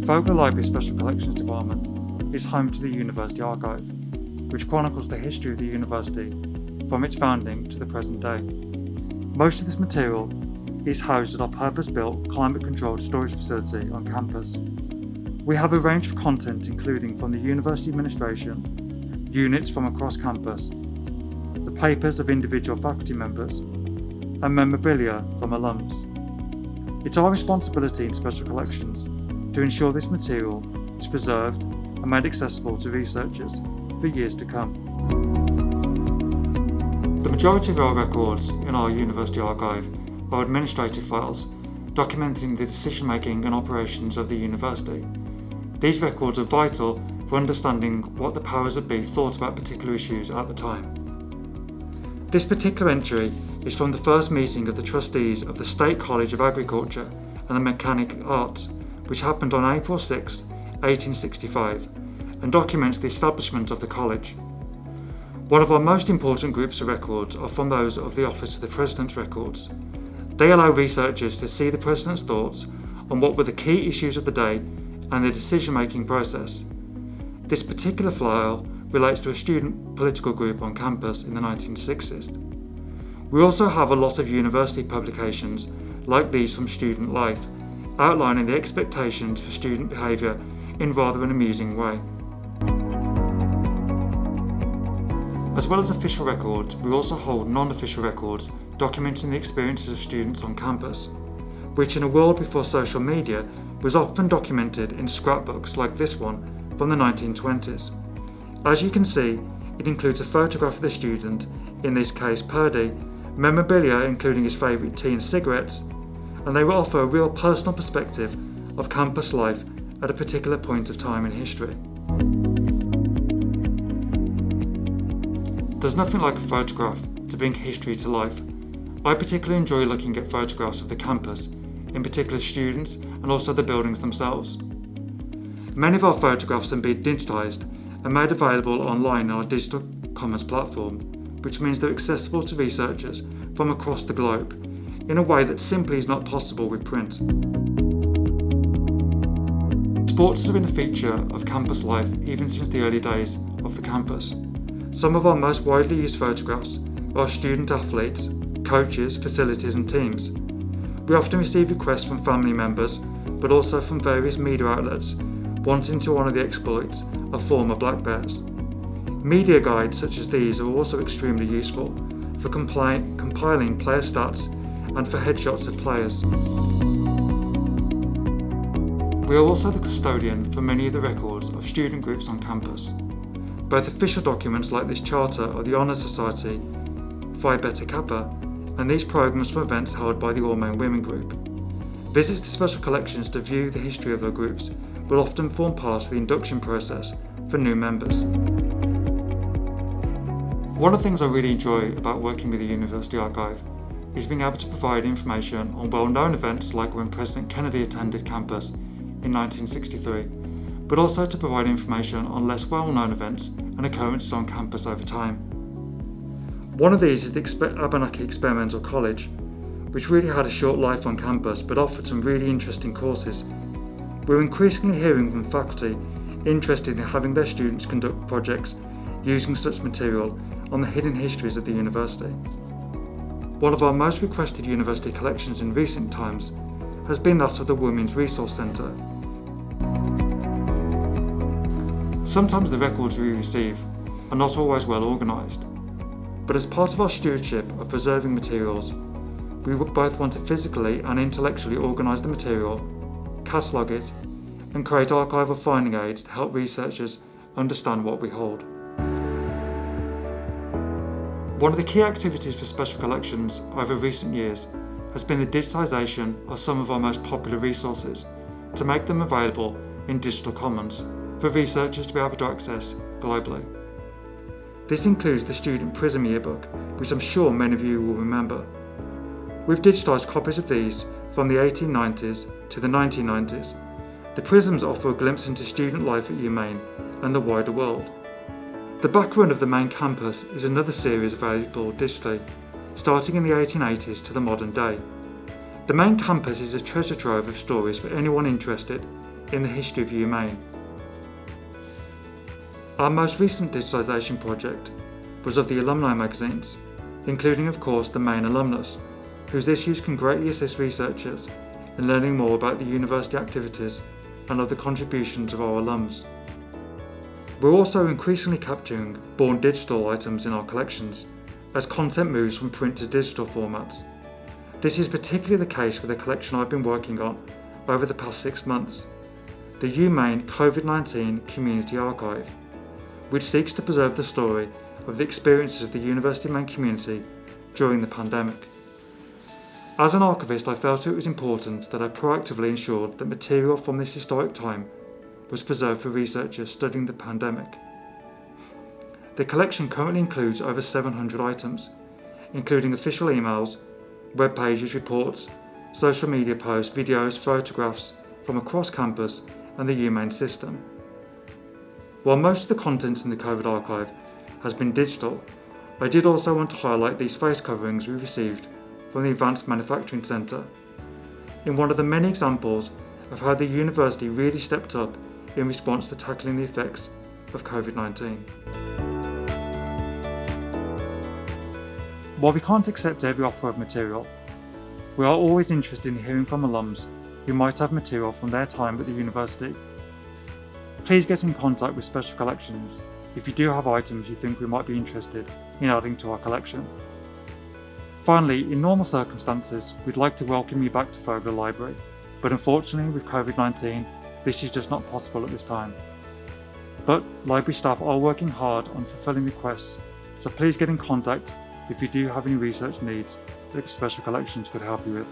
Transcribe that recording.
Fogler Library Special Collections Department is home to the University Archive, which chronicles the history of the university from its founding to the present day. Most of this material is housed at our purpose-built, climate-controlled storage facility on campus. We have a range of content including from the university administration, units from across campus, the papers of individual faculty members, and memorabilia from alums. It's our responsibility in Special Collections to ensure this material is preserved and made accessible to researchers for years to come. The majority of our records in our university archive are administrative files, documenting the decision-making and operations of the university. These records are vital for understanding what the powers that be thought about particular issues at the time. This particular entry is from the first meeting of the trustees of the State College of Agriculture and the Mechanic Arts, which happened on April 6, 1865, and documents the establishment of the college. One of our most important groups of records are from those of the Office of the President's Records. They allow researchers to see the President's thoughts on what were the key issues of the day and the decision-making process. This particular file relates to a student political group on campus in the 1960s. We also have a lot of university publications like these from Student Life, outlining the expectations for student behaviour in rather an amusing way. As well as official records, we also hold non-official records documenting the experiences of students on campus, which in a world before social media was often documented in scrapbooks like this one from the 1920s. As you can see, it includes a photograph of the student, in this case Purdy, memorabilia including his favourite tea and cigarettes, and they will offer a real personal perspective of campus life at a particular point of time in history. There's nothing like a photograph to bring history to life. I particularly enjoy looking at photographs of the campus, in particular students and also the buildings themselves. Many of our photographs have been digitised and made available online on our digital commons platform, which means they're accessible to researchers from across the globe in a way that simply is not possible with print. Sports has been a feature of campus life even since the early days of the campus. Some of our most widely used photographs are student athletes, coaches, facilities and teams. We often receive requests from family members, but also from various media outlets wanting to honour the exploits of former Black Bears. Media guides such as these are also extremely useful for compiling player stats and for headshots of players. We are also the custodian for many of the records of student groups on campus. Both official documents like this charter of the Honour Society, Phi Beta Kappa, and these programmes from events held by the UMaine Women Group. Visits to special collections to view the history of our groups will often form part of the induction process for new members. One of the things I really enjoy about working with the University Archive is being able to provide information on well-known events like when President Kennedy attended campus in 1963, but also to provide information on less well-known events and occurrences on campus over time. One of these is the Abenaki Experimental College, which really had a short life on campus but offered some really interesting courses. We're increasingly hearing from faculty interested in having their students conduct projects using such material on the hidden histories of the university. One of our most requested university collections in recent times has been that of the Women's Resource Centre. Sometimes the records we receive are not always well organised, but as part of our stewardship of preserving materials, we both want to physically and intellectually organise the material, catalogue it, and create archival finding aids to help researchers understand what we hold. One of the key activities for special collections over recent years has been the digitisation of some of our most popular resources to make them available in digital commons for researchers to be able to access globally. This includes the Student Prism Yearbook, which I'm sure many of you will remember. We've digitised copies of these from the 1890s to the 1990s. The prisms offer a glimpse into student life at UMaine and the wider world. The background of the main campus is another series available digitally, starting in the 1880s to the modern day. The main campus is a treasure trove of stories for anyone interested in the history of UMaine. Our most recent digitisation project was of the alumni magazines, including of course the Maine Alumnus, whose issues can greatly assist researchers in learning more about the university activities and other contributions of our alums. We're also increasingly capturing born digital items in our collections as content moves from print to digital formats. This is particularly the case with a collection I've been working on over the past 6 months, the UMaine COVID-19 Community Archive, which seeks to preserve the story of the experiences of the University of Maine community during the pandemic. As an archivist, I felt it was important that I proactively ensured that material from this historic time was preserved for researchers studying the pandemic. The collection currently includes over 700 items, including official emails, web pages, reports, social media posts, videos, photographs from across campus and the UMaine system. While most of the content in the COVID archive has been digital, I did also want to highlight these face coverings we received from the Advanced Manufacturing Centre, in one of the many examples of how the university really stepped up in response to tackling the effects of COVID-19. While we can't accept every offer of material, we are always interested in hearing from alums who might have material from their time at the university. Please get in contact with Special Collections if you do have items you think we might be interested in adding to our collection. Finally, in normal circumstances, we'd like to welcome you back to Fogler Library, but unfortunately with COVID-19, this is just not possible at this time. But library staff are working hard on fulfilling requests, so please get in contact if you do have any research needs that Special Collections could help you with.